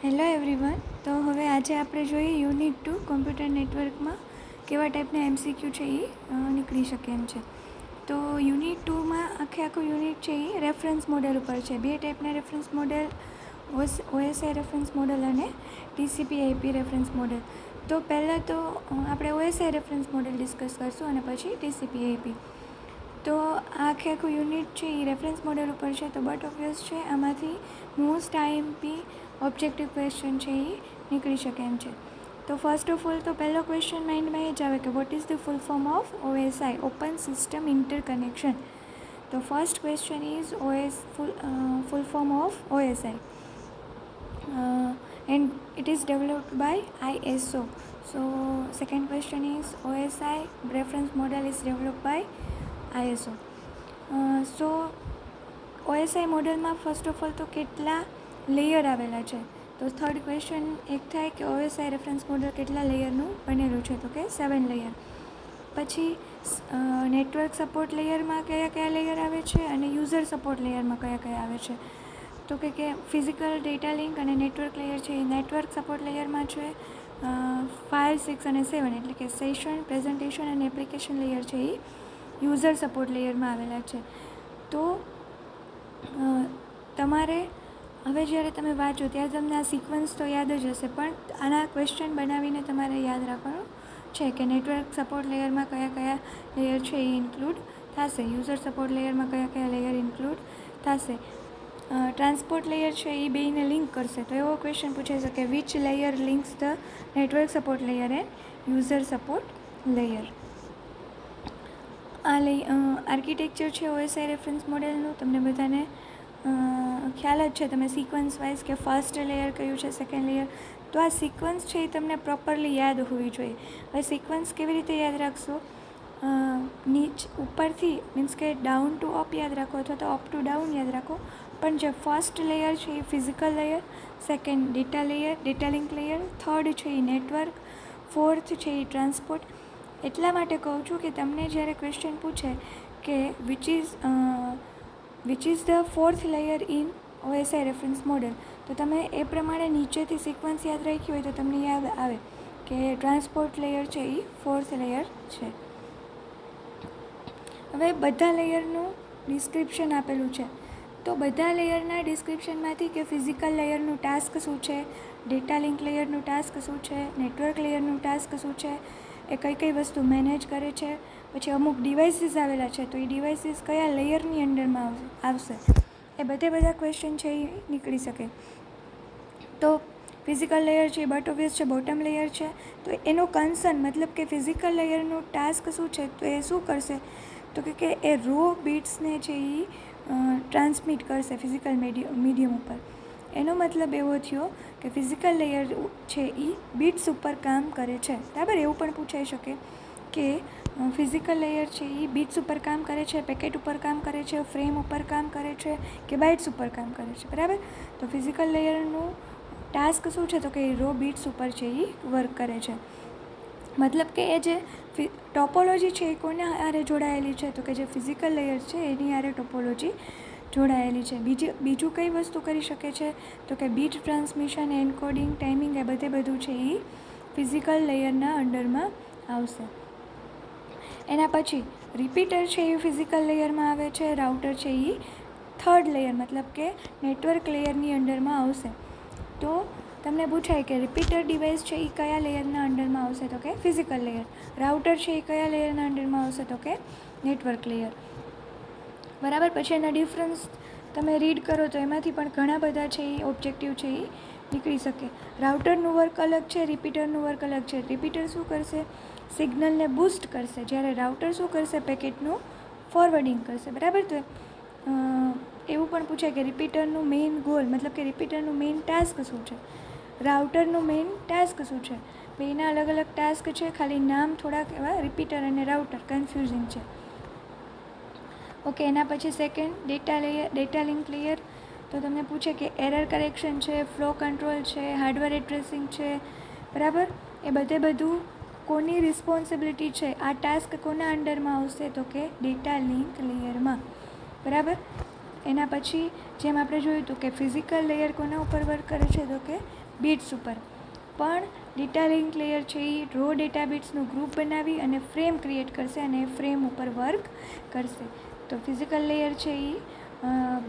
Hello everyone. તો હવે આજે આપણે જોઈએ યુનિટ 2 કમ્પ્યુટર નેટવર્કમાં કેવા ટાઈપના એમસીક્યુ છે એ નીકળી શકે એમ છે. તો યુનિટ 2માં આખું યુનિટ છે એ રેફરન્સ મોડેલ ઉપર છે. બે ટાઈપના રેફરન્સ મોડેલ, ઓએસઆઈ રેફરન્સ મોડેલ અને ટીસીપી/આઈપી રેફરન્સ મોડેલ. તો પહેલાં તો આપણે ઓએસઆઈ રેફરન્સ મોડેલ ડિસ્કસ કરશું અને પછી ટીસીપી/આઈપી. તો આખું યુનિટ છે એ રેફરન્સ મોડેલ ઉપર છે. તો બટ ઓબ્વિયસ છે આમાંથી મોસ્ટ આઈએમપી ઓબ્જેક્ટિવ ક્વેશ્ચન છે એ નીકળી શકે એમ છે. તો ફર્સ્ટ ઓફ ઓલ તો પહેલો ક્વેશ્ચન માઇન્ડમાં એ જ આવે કે what is the full form of OSI, open system interconnection. તો first question is full form of OSI, and it is developed by ISO. So second question is OSI reference model is developed by ISO. So OSI મોડેલમાં first of all તો કેટલા layer આવેલા છે? તો third question એક થાય કે ઓએસઆઈ reference model કેટલા લેયરનું બનેલું છે? તો કે 7 લેયર. પછી નેટવર્ક સપોર્ટ લેયરમાં કયા કયા લેયર આવે છે અને યુઝર સપોર્ટ લેયરમાં કયા કયા આવે છે? તો કે ફિઝિકલ ડેટા લિંક અને નેટવર્ક લેયર છે એ નેટવર્ક સપોર્ટ લેયરમાં છે. 5, 6 અને 7 એટલે કે સેશન, પ્રેઝન્ટેશન અને એપ્લિકેશન લેયર છે એ યુઝર સપોર્ટ લેયરમાં આવેલા છે. તો તમારે હવે જ્યારે તમે વાંચો ત્યારે તમને આ સિક્વન્સ તો યાદ જ હશે, પણ આના ક્વેશ્ચન બનાવીને તમારે યાદ રાખવાનું છે કે નેટવર્ક સપોર્ટ લેયરમાં કયા કયા લેયર છે એ ઇન્ક્લુડ થશે, યુઝર સપોર્ટ લેયરમાં કયા કયા લેયર ઇન્ક્લુડ થશે, ટ્રાન્સપોર્ટ લેયર છે એ બેયને લિંક કરશે. તો એવો ક્વેશ્ચન પૂછાઈ શકે, which layer links the network support layer and user support layer. Architecture છે ઓએસઆઈ રેફરન્સ મોડેલનું તમને બધાને ખ્યાલ જ છે. તમે સિક્વન્સ વાઇઝ કે ફર્સ્ટ લેયર કયું છે, સેકન્ડ લેયર, તો આ સિક્વન્સ છે એ તમને પ્રોપરલી યાદ હોવી જોઈએ. હવે સિક્વન્સ કેવી રીતે યાદ રાખશો? ઉપરથી મીન્સ કે ડાઉન ટુ અપ યાદ રાખો અથવા તો અપ ટુ ડાઉન યાદ રાખો. પણ જે ફર્સ્ટ લેયર છે એ physical layer, second data layer, data link layer, third છે એ નેટવર્ક, ફોર્થ છે એ ટ્રાન્સપોર્ટ. એટલા માટે કહું છું કે તમને જ્યારે ક્વેશ્ચન પૂછે કે which is the fourth layer in OSI reference model, તો તમે એ પ્રમાણે નીચેથી સિક્વન્સ યાદ રાખી હોય તો તમને યાદ આવે કે ટ્રાન્સપોર્ટ લેયર છે એ ફોર્થ લેયર છે. હવે બધા લેયરનું ડિસ્ક્રિપ્શન આપેલું છે. તો બધા લેયરના ડિસ્ક્રિપ્શનમાંથી કે ફિઝિકલ લેયરનું ટાસ્ક શું છે, ડેટા લિંક લેયરનું ટાસ્ક શું છે, નેટવર્ક લેયરનું ટાસ્ક શું છે, એ કઈ કઈ વસ્તુ મેનેજ કરે છે, પછી અમુક ડિવાઇસીસ આવેલા છે તો એ ડિવાઇસીસ કયા લેયરની અંડરમાં આવશે, એ બધા ક્વેશ્ચન છે એ નીકળી શકે. તો ફિઝિકલ લેયર છે એ બટ ઓબ્વિયસ છે બોટમ લેયર છે. તો એનો કન્સર્ન મતલબ કે ફિઝિકલ લેયરનું ટાસ્ક શું છે, તો એ શું કરશે? તો કે એ રો બીટ્સને છે એ ટ્રાન્સમિટ કરશે ફિઝિકલ મીડિયમ ઉપર. એનો મતલબ એવો થયો કે ફિઝિકલ લેયર છે એ બીટ્સ ઉપર કામ કરે છે. બરાબર? એવું પણ પૂછાઈ શકે કે ફિઝિકલ લેયર છે એ બીટ્સ ઉપર કામ કરે છે, પેકેટ ઉપર કામ કરે છે, ફ્રેમ ઉપર કામ કરે છે કે બાઇટ્સ ઉપર કામ કરે છે. બરાબર? તો ફિઝિકલ લેયરનું ટાસ્ક શું છે? તો કે રો બીટ્સ ઉપર છે એ વર્ક કરે છે. મતલબ કે એ જે ટોપોલોજી છે એ કોને હારે જોડાયેલી છે? તો કે જે ફિઝિકલ લેયર છે એની હારે ટોપોલોજી જોડાયેલી છે. બીજું કઈ વસ્તુ કરી શકે છે? તો કે બીટ ટ્રાન્સમિશન, એન્કોડિંગ, ટાઈમિંગ, એ બધું છે એ ફિઝિકલ લેયરના અંડરમાં આવશે. એના પછી રિપીટર છે એ ફિઝિકલ લેયરમાં આવે છે, રાઉટર છે એ થર્ડ લેયર મતલબ કે નેટવર્ક લેયરની અંડરમાં આવશે. તો તમને પૂછાય કે રિપીટર ડિવાઇસ છે એ કયા લેયરના અંડરમાં આવશે? તો કે ફિઝિકલ લેયર. રાઉટર છે એ કયા લેયરના અંડરમાં આવશે? તો કે નેટવર્ક લેયર. બરાબર? પછી એના ડિફરન્સ તમે રીડ કરો તો એમાંથી પણ ઘણા બધા છે એ ઓબ્જેક્ટિવ છે એ નીકળી શકે. રાઉટરનું વર્ક અલગ છે, રિપીટરનું વર્ક અલગ છે. રિપીટર શું કરશે? સિગ્નલને બૂસ્ટ કરશે, જ્યારે રાઉટર શું કરશે? પેકેટનું ફોરવર્ડિંગ કરશે. બરાબર? તો એવું પણ પૂછાય કે રિપીટરનું મેઇન ગોલ મતલબ કે રિપીટરનું મેઇન ટાસ્ક શું છે, રાઉટરનું મેઇન ટાસ્ક શું છે. બેના અલગ અલગ ટાસ્ક છે, ખાલી નામ થોડાક એવા રિપીટર અને રાઉટર કન્ફ્યુઝિંગ છે. ઓકે. એના પછી સેકન્ડ ડેટા લિંક લેયર. તો તમને પૂછે કે એરર કરેક્શન છે, ફ્લો કંટ્રોલ છે, હાર્ડવેર એડ્રેસિંગ છે. બરાબર? એ બધું કોની રિસ્પોન્સિબિલિટી છે? આ ટાસ્ક કોના અંડરમાં આવશે? તો કે ડેટા લિંક લેયરમાં. બરાબર? એના પછી જેમ આપણે જોયું હતું કે ફિઝિકલ લેયર કોના ઉપર વર્ક કરે છે? તો કે બીટ્સ ઉપર. પણ ડેટા લિંક લેયર છે એ રો ડેટા બીટ્સનું ગ્રુપ બનાવી અને ફ્રેમ ક્રિએટ કરશે અને એ ફ્રેમ ઉપર વર્ક કરશે. તો ફિઝિકલ લેયર છે એ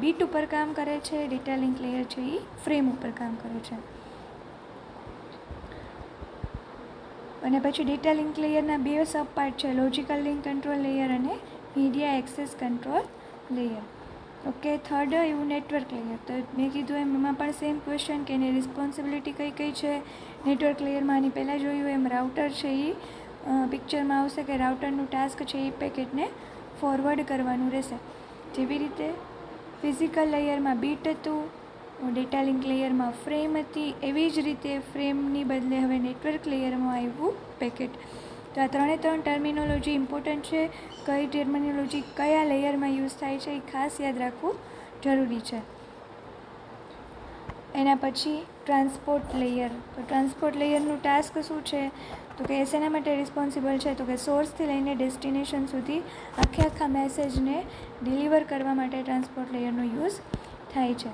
બીટ ઉપર કામ કરે છે, ડેટા લિંક લેયર છે એ ફ્રેમ ઉપર કામ કરે છે. અને પછી ડેટા લિંક લેયરના બે સબ પાર્ટ છે, લોજિકલ લિંક કંટ્રોલ લેયર અને media access control layer. Okay, third એવું નેટવર્ક લેયર. તો મેં કીધું એમાં પણ સેમ ક્વેશ્ચન કે એની રિસ્પોન્સિબિલિટી કઈ કઈ છે. નેટવર્ક લેયરમાં આની પહેલાં જોયું એમ રાઉટર છે એ પિક્ચરમાં આવશે કે રાઉટરનું ટાસ્ક છે એ પેકેટને ફોરવર્ડ કરવાનું રહેશે. જેવી રીતે ફિઝિકલ લેયરમાં બીટ હતું, ડેટા લિંક લેયરમાં ફ્રેમ હતી, એવી જ રીતે ફ્રેમની બદલે હવે નેટવર્ક લેયરમાં આવ્યું પેકેટ. તો આ ત્રણે ત્રણ ટર્મિનોલોજી ઇમ્પોર્ટન્ટ છે. કઈ ટર્મિનોલોજી કયા લેયરમાં યુઝ થાય છે એ ખાસ યાદ રાખવું જરૂરી છે. એના પછી ટ્રાન્સપોર્ટ લેયર. તો ટ્રાન્સપોર્ટ લેયરનું ટાસ્ક શું છે? તો કે શેના માટે રિસ્પોન્સિબલ છે? તો કે સોર્સથી લઈને ડેસ્ટિનેશન સુધી આખા મેસેજને ડિલિવર કરવા માટે ટ્રાન્સપોર્ટ લેયરનો યુઝ થાય છે.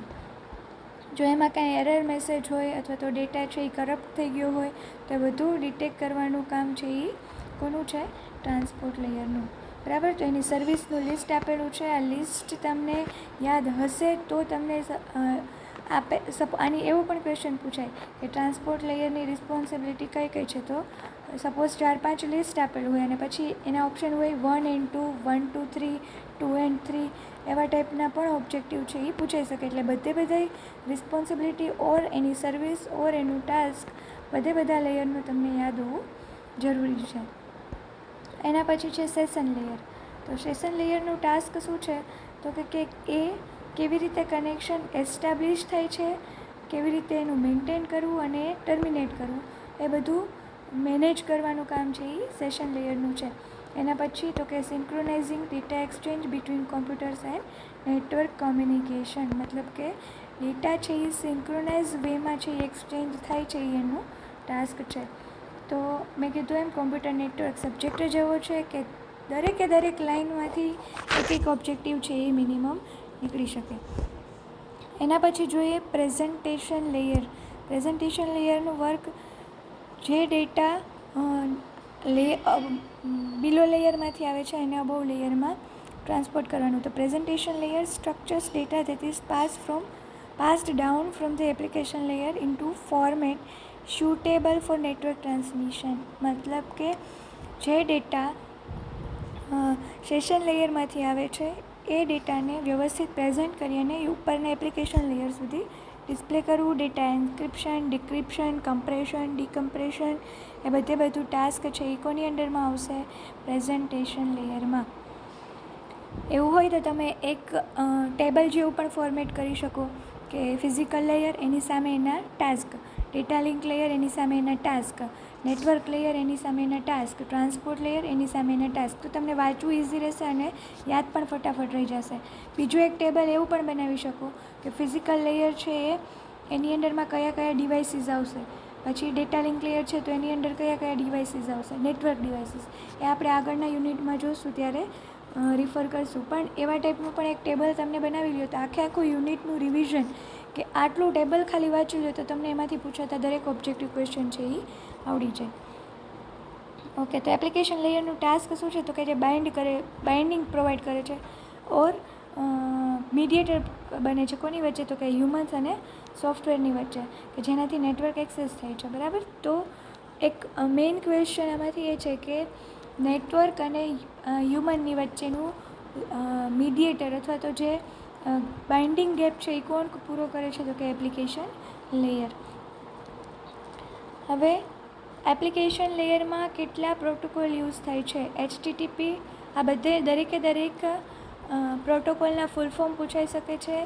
જો એમાં કાંઈ એરર મેસેજ હોય અથવા તો ડેટા છે એ કરપ્ટ થઈ ગયો હોય તો બધું ડિટેક્ટ કરવાનું કામ છે એ કોનું છે? ટ્રાન્સપોર્ટ લેયરનું. બરાબર. તો એની સર્વિસનું લિસ્ટ આપેલું છે. આ લિસ્ટ તમને યાદ હશે તો તમને આની એવો પણ ક્વેશ્ચન પૂછાય કે ટ્રાન્સપોર્ટ લેયરની રિસ્પોન્સિબિલિટી કઈ કઈ છે. તો સપોઝ 4-5 લિસ્ટ આપેલું હોય અને પછી એના ઓપ્શન હોય 1 and 2, 1 to 3, 2 and 3, એવા ટાઈપના પણ ઓબ્જેક્ટિવ છે એ પૂછાઈ શકે. એટલે બધી રિસ્પોન્સિબિલિટી ઓર એની સર્વિસ ઓર એનું ટાસ્ક બધા લેયરનું તમને યાદ હોવું જરૂરી છે. એના પછી છે સેશન લેયર. તો સેશન લેયરનું ટાસ્ક શું છે? તો કે એ કેવી રીતે કનેક્શન એસ્ટાબ્લિશ થાય છે, કેવી રીતે એનું મેન્ટેન કરવું અને ટર્મિનેટ કરવું, એ બધું મેનેજ કરવાનું કામ છે એ સેશન લેયરનું છે. એના પછી તો કે synchronizing data exchange between computers and network communication. મતલબ કે ડેટા છે એ સિન્ક્રોનાઇઝ વેમાં છે એ એક્સચેન્જ થાય છે એ એનું ટાસ્ક છે. તો મેં કીધું એમ કોમ્પ્યુટર નેટવર્ક સબ્જેક્ટ જ એવો છે કે દરેક લાઇનમાંથી એક ઓબ્જેક્ટિવ છે એ મિનિમમ નીકળી શકે. એના પછી જોઈએ પ્રેઝન્ટેશન લેયર. પ્રેઝન્ટેશન લેયરનું વર્ક જે ડેટા બિલો લેયરમાંથી આવે છે એને અબોવ લેયરમાં ટ્રાન્સપોર્ટ કરવાનું. તો presentation layer structures data that is passed down from the application layer into format suitable for network transmission. મતલબ કે જે ડેટા સેશન લેયરમાંથી આવે છે એ ડેટાને વ્યવસ્થિત પ્રેઝન્ટ કરી અને ઉપરના એપ્લિકેશન લેયર સુધી ડિસ્પ્લે કરવું. ડેટા એન્ક્રિપ્શન, ડિક્રિપ્શન, કમ્પ્રેશન, ડીકમ્પ્રેશન, એ બધું ટાસ્ક છે એ કોની અંડરમાં આવશે? પ્રેઝન્ટેશન લેયરમાં. એવું હોય તો તમે એક ટેબલ જેવું પણ ફોર્મેટ કરી શકો કે ફિઝિકલ લેયર એની સામે એના ટાસ્ક, ડેટા લિંક લેયર એની સામે એના ટાસ્ક, નેટવર્ક લેયર એની સામે એના ટાસ્ક, ટ્રાન્સપોર્ટ લેયર એની સામે એના ટાસ્ક. તો તમને વાંચવું ઇઝી રહેશે અને યાદ પણ ફટાફટ રહી જશે. બીજું એક ટેબલ એવું પણ બનાવી શકો કે ફિઝિકલ લેયર છે એની અંડરમાં કયા ડિવાઇસીસ આવશે, પછી ડેટા લિંક લેયર છે તો એની અંદર કયા ડિવાઇસીસ આવશે, નેટવર્ક ડિવાઇસીસ. એ આપણે આગળના યુનિટમાં જોઈશું ત્યારે રિફર કરશું. પણ એવા ટાઈપનું પણ એક ટેબલ તમને બનાવી લો તો આખું યુનિટનું રિવિઝન કે આટલું ટેબલ ખાલી વાંચી લો તો તમને એમાંથી પૂછાતા દરેક ઓબ્જેક્ટિવ ક્વેશ્ચન છે એ આવડી જાય. ઓકે, તો એપ્લિકેશન લેયરનું ટાસ્ક શું છે? તો કે જે બાઇન્ડિંગ પ્રોવાઈડ કરે છે ઓર મીડિયેટર બને છે કોની વચ્ચે? તો કે હ્યુમન્સ અને સોફ્ટવેરની વચ્ચે, કે જેનાથી નેટવર્ક એક્સેસ થાય છે. બરાબર. તો એક મેઇન ક્વેશ્ચન એમાંથી એ છે કે નેટવર્ક અને હ્યુમનની વચ્ચેનું મીડિયેટર અથવા તો જે બાઇન્ડિંગ ગેપ છે એ કોણ પૂરો કરે છે? તો કે એપ્લિકેશન લેયર. હવે એપ્લિકેશન લેયરમાં કેટલા પ્રોટોકોલ યુઝ થાય છે? HTTP. આ દરેક પ્રોટોકોલના ફૂલ ફોર્મ પૂછાઈ શકે છે.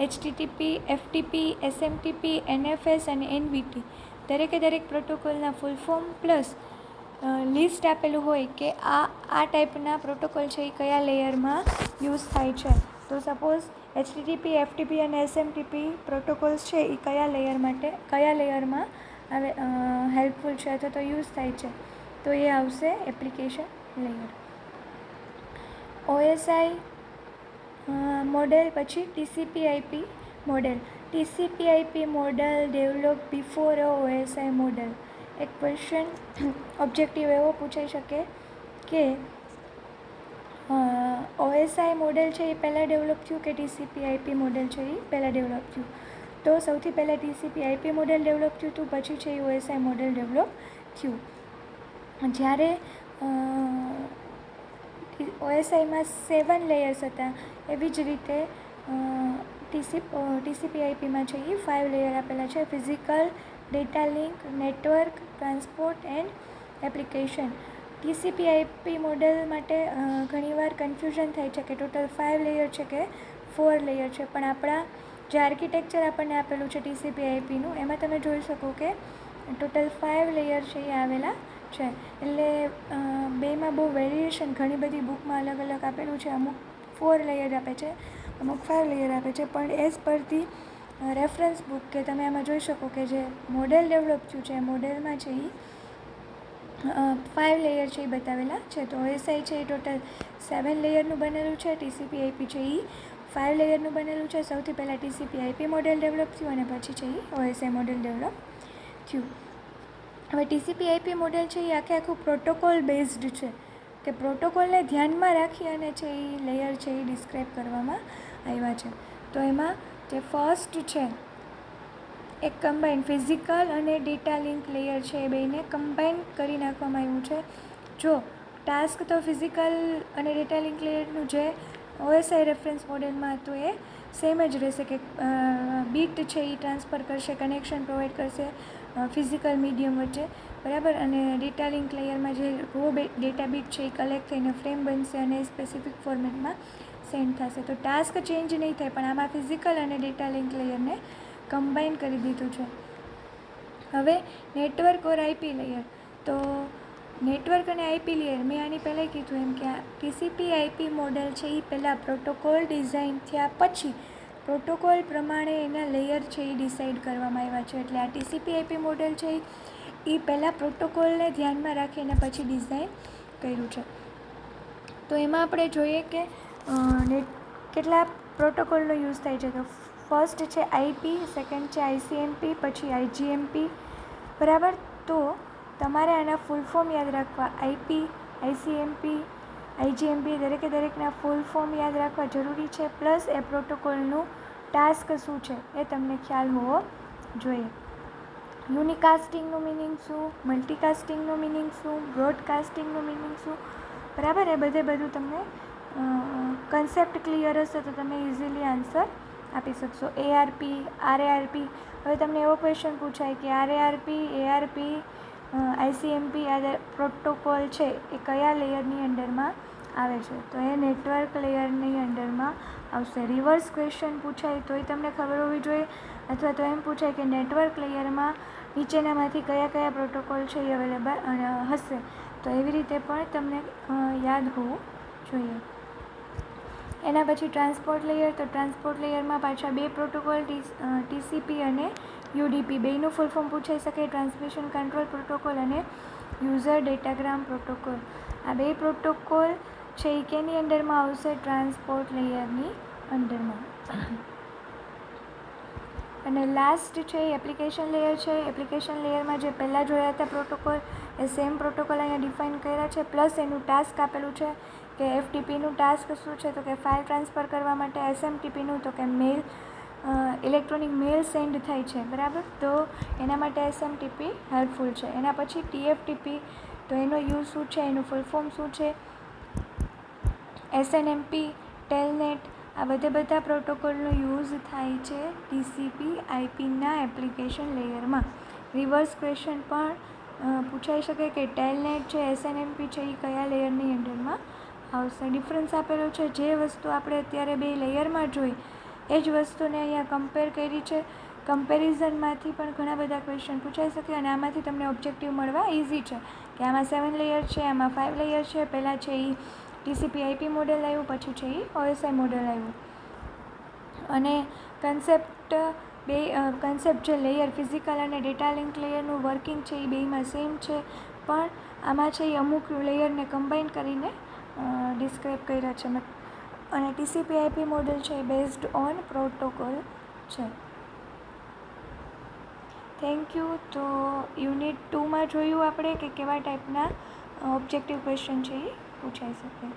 HTTP, FTP, SMTP, NFS અને NVT. દરેક પ્રોટોકોલના ફૂલ ફોર્મ પ્લસ લિસ્ટ આપેલું હોય કે આ ટાઈપના પ્રોટોકોલ છે એ કયા લેયરમાં યુઝ થાય છે. તો સપોઝ HTTP, FTP અને SMTP પ્રોટોકોલ્સ છે એ કયા લેયરમાં હેલ્પફુલ છે અથવા તો યુઝ થાય છે? તો એ આવશે એપ્લિકેશન લેયર. OSI મોડેલ, પછી TCP/IP model. TCP/IP model developed before a OSI model. એક ક્વેશ્ચન ઓબ્જેક્ટિવ એવો પૂછાઈ શકે કે OSI મોડેલ છે એ પહેલાં ડેવલપ થયું કે TCP/IP મોડેલ છે એ પહેલાં ડેવલપ થયું. તો સૌથી પહેલાં TCP/IP મોડેલ ડેવલપ થયું હતું, પછી છે એ OSI મોડેલ ડેવલપ થયું. જ્યારે OSIમાં 7 લેયર્સ હતા, એવી જ રીતે TCP/IPમાં છે એ 5 લેયર આપેલા છે: physical, data link, network, transport and application. TCP/IP model માટે ઘણીવાર કન્ફ્યુઝન થાય છે કે ટોટલ 5 લેયર છે કે 4 લેયર છે, પણ આપણા જે આર્કિટેક્ચર આપણને આપેલું છે TCP/IPનું, એમાં તમે જોઈ શકો કે ટોટલ 5 લેયર છે એ આવેલા છે. એટલે બેમાં બહુ વેરિએશન ઘણી બધી બુકમાં અલગ અલગ આપેલું છે. અમુક 4 લેયર આપે છે, અમુક 5 લેયર આપે છે, પણ એઝ પરથી રેફરન્સ બુક કે તમે આમાં જોઈ શકો કે જે મોડેલ ડેવલપ થયું છે એ મોડેલમાં છે એ 5 લેયર છે એ બતાવેલા છે. તો OSI છે એ ટોટલ 7 લેયરનું બનેલું છે, TCP/IP છે એ 5 લેયરનું બનેલું છે. સૌથી પહેલાં TCP/IP મોડેલ ડેવલપ થયું અને પછી છે એ OSI મોડેલ ડેવલપ થયું. હવે TCP/IP મોડેલ છે એ આખું પ્રોટોકોલ બેઝડ છે, કે પ્રોટોકોલને ધ્યાનમાં રાખી અને છે એ લેયર છે એ ડિસ્ક્રાઈબ કરવામાં આવ્યા છે. તો એમાં જે ફર્સ્ટ છે એક કમ્બાઈન ફિઝિકલ અને ડેટા લિંક લેયર છે, એ બેને કમ્બાઈન કરી નાખવામાં આવ્યું છે. જો ટાસ્ક તો ફિઝિકલ અને ડેટા લિંક લેયરનું જે OSI રેફરન્સ મોડેલમાં હતું એ સેમ જ રહેશે, કે બીટ છે એ ટ્રાન્સફર કરશે, કનેક્શન પ્રોવાઈડ કરશે ફિઝિકલ મીડિયમ વચ્ચે, બરાબર. અને ડેટા લિંક લેયરમાં જે રો ડેટા બીટ છે એ કલેક્ટ થઈને ફ્રેમ બનશે અને સ્પેસિફિક ફોર્મેટમાં સેન્ડ થશે. તો ટાસ્ક ચેન્જ નહીં થાય, પણ આમાં ફિઝિકલ અને ડેટા લિંક લેયરને કમ્બાઈન કરી દીધું છે. હવે નેટવર્ક ઓર IP લેયર. તો નેટવર્ક અને IP લેયર મેં આની પહેલાં કીધું એમ કે આ TCP/IP મોડેલ છે એ પહેલાં પ્રોટોકોલ ડિઝાઇન થયા પછી પ્રોટોકોલ પ્રમાણે એના લેયર છે એ ડિસાઇડ કરવામાં આવ્યા છે. એટલે આ TCP/IP મોડેલ છે એ પહેલાં પ્રોટોકોલને ધ્યાનમાં રાખીને પછી ડિઝાઇન કર્યું છે. તો એમાં આપણે જોઈએ કે કેટલા પ્રોટોકોલનો યુઝ થાય છે. તો ફર્સ્ટ છે IP, સેકન્ડ છે ICMP, પછી IGMP, બરાબર. તો તમારે આના ફૂલ ફોર્મ યાદ રાખવા. IP, ICMP, IGMP દરેકના ફૂલ ફોર્મ યાદ રાખવા જરૂરી છે. પ્લસ એ પ્રોટોકોલનું ટાસ્ક શું છે એ તમને ખ્યાલ હોવો જોઈએ. યુનિકાસ્ટિંગનું મિનિંગ શું, મલ્ટીકાસ્ટિંગનું મિનિંગ શું, બ્રોડકાસ્ટિંગનું મિનિંગ શું, બરાબર. એ બધું તમને કન્સેપ્ટ ક્લિયર હશે તો તમે ઇઝીલી આન્સર આપી શકશો. ARP, RARP. હવે તમને એવો ક્વેશ્ચન પૂછાય કે RARP, ARP, ICMP આ પ્રોટોકોલ છે એ કયા લેયરની અંડરમાં આવે છે? તો એ નેટવર્ક લેયરની અંડરમાં આવશે. રિવર્સ ક્વેશ્ચન પૂછાય તોય તમને ખબર હોવી જોઈએ, અથવા તો એમ પૂછાય કે નેટવર્ક લેયરમાં નીચેનામાંથી કયા પ્રોટોકોલ છે એ અવેલેબલ હશે, તો એવી રીતે પણ તમને યાદ હોવું જોઈએ. એના પછી ટ્રાન્સપોર્ટ લેયર. તો ટ્રાન્સપોર્ટ લેયરમાં પાછા 2 પ્રોટોકોલ TCP અને UDP બેયનું ફૂલ ફોર્મ પૂછાઈ શકે. ટ્રાન્સમિશન કંટ્રોલ પ્રોટોકોલ અને યુઝર ડેટાગ્રામ પ્રોટોકોલ. આ 2 પ્રોટોકોલ છે એ કેની અંડરમાં આવશે? ટ્રાન્સપોર્ટ લેયરની અંડરમાં. અને લાસ્ટ છે એ એપ્લિકેશન લેયર છે. એપ્લિકેશન લેયરમાં જે પહેલાં જોયા હતા પ્રોટોકોલ એ સેમ પ્રોટોકોલ અહીંયા ડિફાઇન કર્યા છે, પ્લસ એનું ટાસ્ક આપેલું છે કે FTPનું ટાસ્ક શું છે, તો કે ફાઇલ ટ્રાન્સફર કરવા માટે. SMTPનું તો કે મેલ ઇલેક્ટ્રોનિક મેલ સેન્ડ થાય છે, બરાબર. તો એના માટે SMTP હેલ્પફુલ છે. એના પછી TFTP. તો એનો યુઝ શું છે, એનું ફૂલ ફોર્મ શું છે? SNMP, telnet. આ બધા પ્રોટોકોલનો યુઝ થાય છે TCP/IPના એપ્લિકેશન લેયરમાં. રિવર્સ ક્વેશ્ચન પણ પૂછાઈ શકે કે ટેલનેટ છે, SNMP છે એ કયા લેયરની અંડરમાં આવશે? ડિફરન્સ આપેલો છે. જે વસ્તુ આપણે અત્યારે 2 લેયરમાં જોઈ એ જ વસ્તુને અહીંયા કમ્પેર કરી છે. કમ્પેરિઝનમાંથી પણ ઘણા બધા ક્વેશ્ચન પૂછાઈ શકે અને આમાંથી તમને ઓબ્જેક્ટિવ મળવા ઇઝી છે, કે આમાં 7 લેયર છે, આમાં 5 લેયર છે. પહેલાં છે એ TCP/IP મોડેલ આવ્યું, પછી છે એ OSI મોડેલ આવ્યું. અને કન્સેપ્ટ જે લેયર ફિઝિકલ અને ડેટા લિંક લેયરનું વર્કિંગ છે એ બેયમાં સેમ છે, પણ આમાં છે એ અમુક લેયરને કમ્બાઈન કરીને ડિસ્ક્રાઈબ કર્યા છે. અને TCP/IP મોડેલ છે એ બેઝડ ઓન પ્રોટોકોલ છે. Thank you. તો યુનિટ 2માં જોયું આપણે કે કેવા ટાઈપના ઓબ્જેક્ટિવ ક્વેશ્ચન છે એ પૂછાઈ શકે.